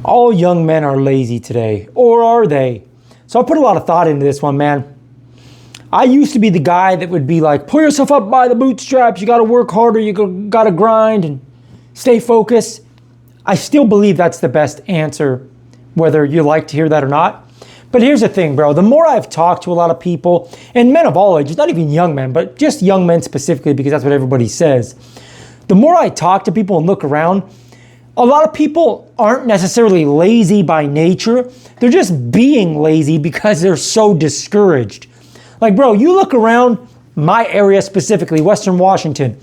All young men are lazy today, or are they? So I put a lot of thought into this one, man. I used to be the guy that would be like, pull yourself up by the bootstraps, you gotta work harder, you gotta grind and stay focused. I still believe that's the best answer, whether you like to hear that or not. But here's the thing, bro. The more I've talked to a lot of people, and men of all ages, not even young men, but just young men specifically, because that's what everybody says. The more I talk to people and look around, a lot of people aren't necessarily lazy by nature. They're just being lazy because they're so discouraged. Like, bro, you look around my area specifically, Western Washington.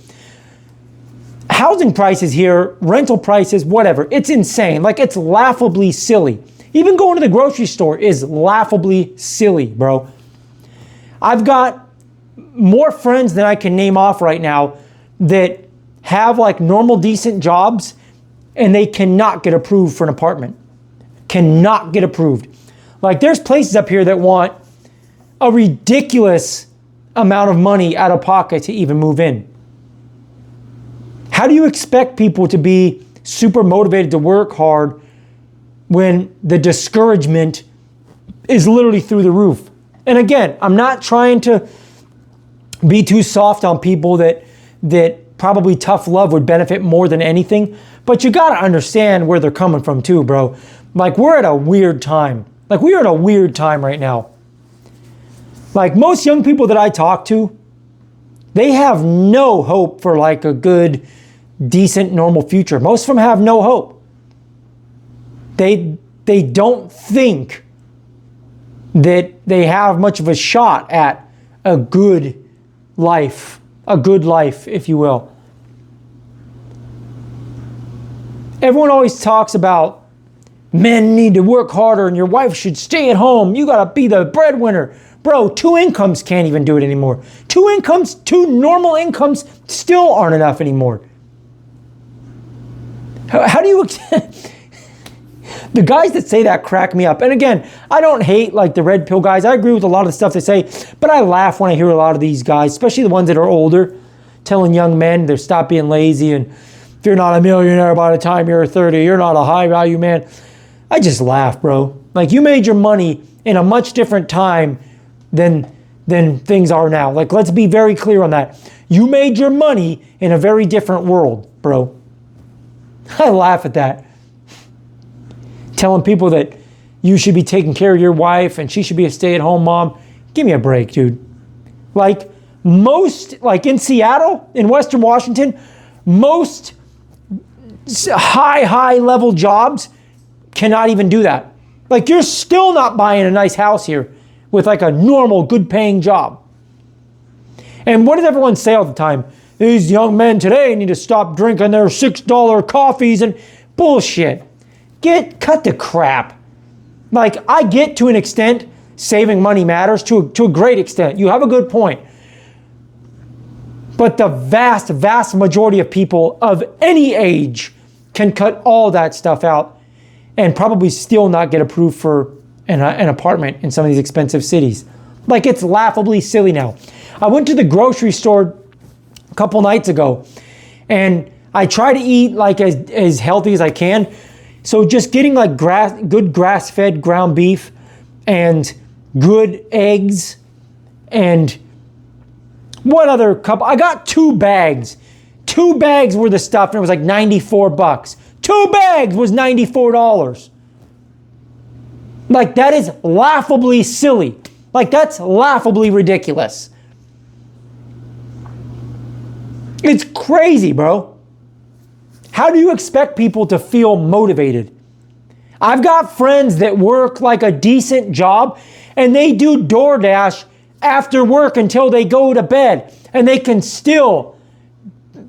Housing prices here, rental prices, whatever, it's insane. Like, it's laughably silly. Even going to the grocery store is laughably silly, bro. I've got more friends than I can name off right now that have like normal, decent jobs, and they cannot get approved for an apartment. Cannot get approved. Like, there's places up here that want a ridiculous amount of money out of pocket to even move in. How do you expect people to be super motivated to work hard when the discouragement is literally through the roof? And again, I'm not trying to be too soft on people that probably tough love would benefit more than anything, but you gotta understand where they're coming from too, bro. Like, we're at a weird time. Like, we are at a weird time right now. Like, most young people that I talk to, they have no hope for like a good, decent, normal future. Most of them have no hope. They don't think that they have much of a shot at a good life, if you will. Everyone always talks about men need to work harder and your wife should stay at home. You gotta be the breadwinner. Bro, 2 incomes can't even do it anymore. 2 normal incomes still aren't enough anymore. How do you... The guys that say that crack me up. And again, I don't hate like the red pill guys. I agree with a lot of the stuff they say, but I laugh when I hear a lot of these guys, especially the ones that are older, telling young men to stop being lazy, and if you're not a millionaire by the time you're 30, you're not a high value man. I just laugh, bro. Like, you made your money in a much different time than things are now. Like, let's be very clear on that. You made your money in a very different world, bro. I laugh at that. Telling people that you should be taking care of your wife and she should be a stay-at-home mom. Give me a break, dude. Like in Seattle, in Western Washington, most high level jobs cannot even do that. Like, you're still not buying a nice house here with like a normal, good paying job. And what does everyone say all the time? These young men today need to stop drinking their $6 coffees and bullshit. Cut the crap. Like, I get to an extent saving money matters to a great extent. You have a good point. But the vast majority of people of any age can cut all that stuff out and probably still not get approved for an apartment in some of these expensive cities. Like, it's laughably silly now. I went to the grocery store a couple nights ago, and I try to eat like as healthy as I can. So just getting like good grass-fed ground beef and good eggs and what other couple? I got 2 bags. 2 bags worth of stuff, and it was like $94. 2 bags was $94. Like, that is laughably silly. Like, that's laughably ridiculous. It's crazy, bro. How do you expect people to feel motivated? I've got friends that work like a decent job and they do DoorDash after work until they go to bed, and they can still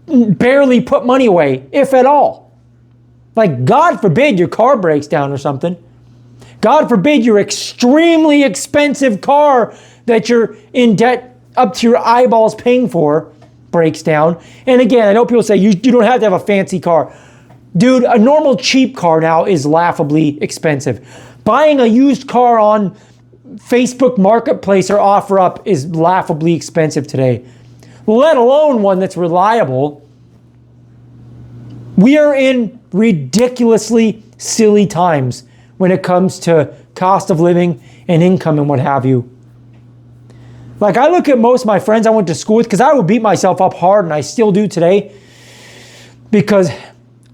barely put money away, if at all. Like, God forbid your car breaks down or something. God forbid your extremely expensive car that you're in debt up to your eyeballs paying for breaks down. And again, I know people say you don't have to have a fancy car. Dude, a normal cheap car now is laughably expensive. Buying a used car on Facebook Marketplace or OfferUp is laughably expensive today, let alone one that's reliable. We are in ridiculously silly times when it comes to cost of living and income and what have you. Like, I look at most of my friends I went to school with, because I would beat myself up hard, and I still do today, because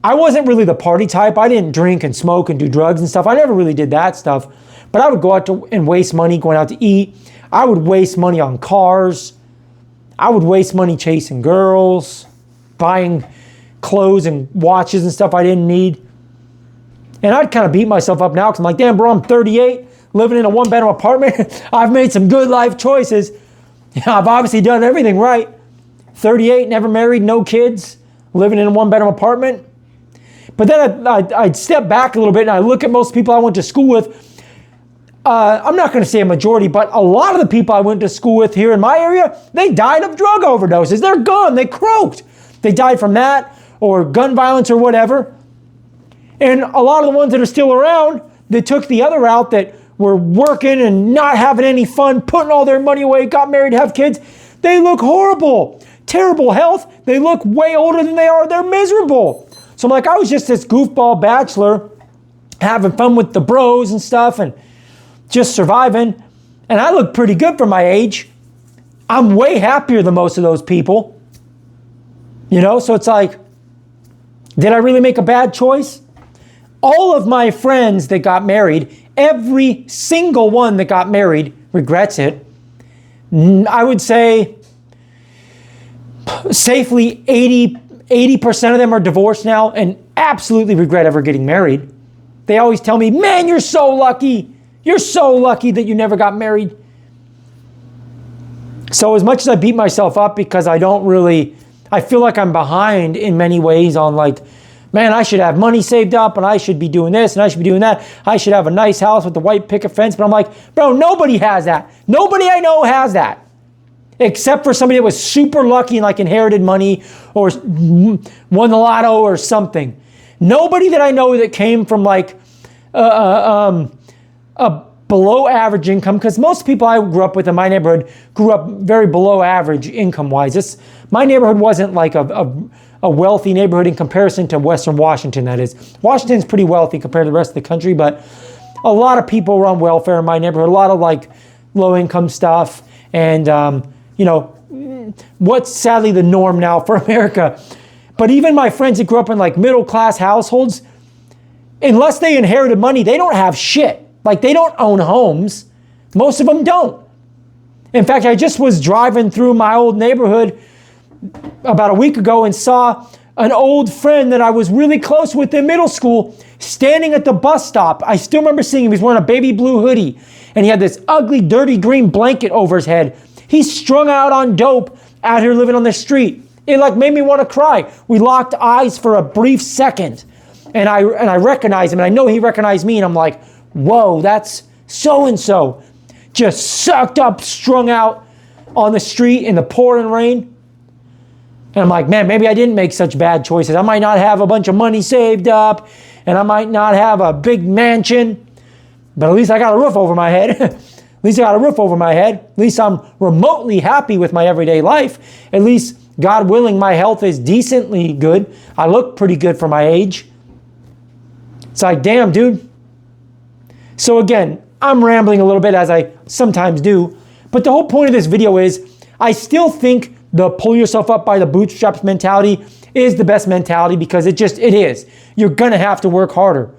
I wasn't really the party type. I didn't drink and smoke and do drugs and stuff. I never really did that stuff. But I would go out and waste money going out to eat. I would waste money on cars. I would waste money chasing girls, buying clothes and watches and stuff I didn't need. And I'd kind of beat myself up now because I'm like, damn, bro, I'm 38, living in a one-bedroom apartment. I've made some good life choices. I've obviously done everything right. 38, never married, no kids, living in a one-bedroom apartment. But then I'd step back a little bit and I look at most people I went to school with. I'm not going to say a majority, but a lot of the people I went to school with here in my area, they died of drug overdoses. They're gone. They croaked. They died from that or gun violence or whatever. And a lot of the ones that are still around, that took the other route, that were working and not having any fun, putting all their money away, got married, have kids, they look horrible. Terrible health. They look way older than they are. They're miserable. So I'm like, I was just this goofball bachelor having fun with the bros and stuff and just surviving. And I look pretty good for my age. I'm way happier than most of those people. You know, so it's like, did I really make a bad choice? All of my friends that got married, every single one that got married regrets it. I would say safely 80% of them are divorced now and absolutely regret ever getting married. They always tell me, man, you're so lucky. You're so lucky that you never got married. So as much as I beat myself up because I feel like I'm behind in many ways on like, man, I should have money saved up and I should be doing this and I should be doing that. I should have a nice house with the white picket fence. But I'm like, bro, nobody has that. Nobody I know has that. Except for somebody that was super lucky and like inherited money or won the lotto or something. Nobody that I know that came from like a below average income, because most people I grew up with in my neighborhood grew up very below average income wise. My neighborhood wasn't like a wealthy neighborhood in comparison to Western Washington, that is. Washington's pretty wealthy compared to the rest of the country, but a lot of people were on welfare in my neighborhood, a lot of like low income stuff, and you know, what's sadly the norm now for America. But even my friends that grew up in like middle class households, unless they inherited money, they don't have shit. Like, they don't own homes. Most of them don't. In fact, I just was driving through my old neighborhood about a week ago and saw an old friend that I was really close with in middle school standing at the bus stop. I still remember seeing him. He was wearing a baby blue hoodie and he had this ugly, dirty green blanket over his head. He's strung out on dope out here living on the street. It like made me want to cry. We locked eyes for a brief second and I recognized him and I know he recognized me and I'm like, whoa, that's so-and-so, just sucked up, strung out on the street in the pouring rain. And I'm like, man, maybe I didn't make such bad choices. I might not have a bunch of money saved up, and I might not have a big mansion, but at least I got a roof over my head. At least I got a roof over my head. At least I'm remotely happy with my everyday life. At least, God willing, my health is decently good. I look pretty good for my age. It's like, damn, dude. So again, I'm rambling a little bit as I sometimes do, but the whole point of this video is I still think the pull yourself up by the bootstraps mentality is the best mentality because it is. You're going to have to work harder.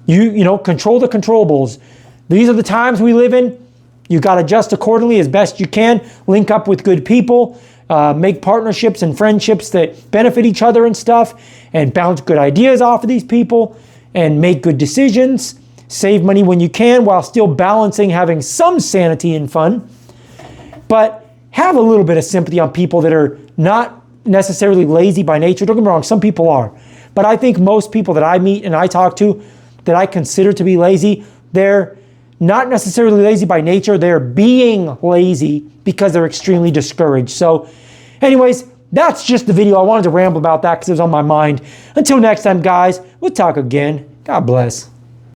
You know, control the controllables. These are the times we live in. You got to adjust accordingly as best you can. Link up with good people. Make partnerships and friendships that benefit each other and stuff. And bounce good ideas off of these people. And make good decisions. Save money when you can while still balancing having some sanity and fun. But have a little bit of sympathy on people that are not necessarily lazy by nature. Don't get me wrong, some people are. But I think most people that I meet and I talk to that I consider to be lazy, they're not necessarily lazy by nature. They're being lazy because they're extremely discouraged. So anyways, that's just the video. I wanted to ramble about that because it was on my mind. Until next time, guys, we'll talk again. God bless.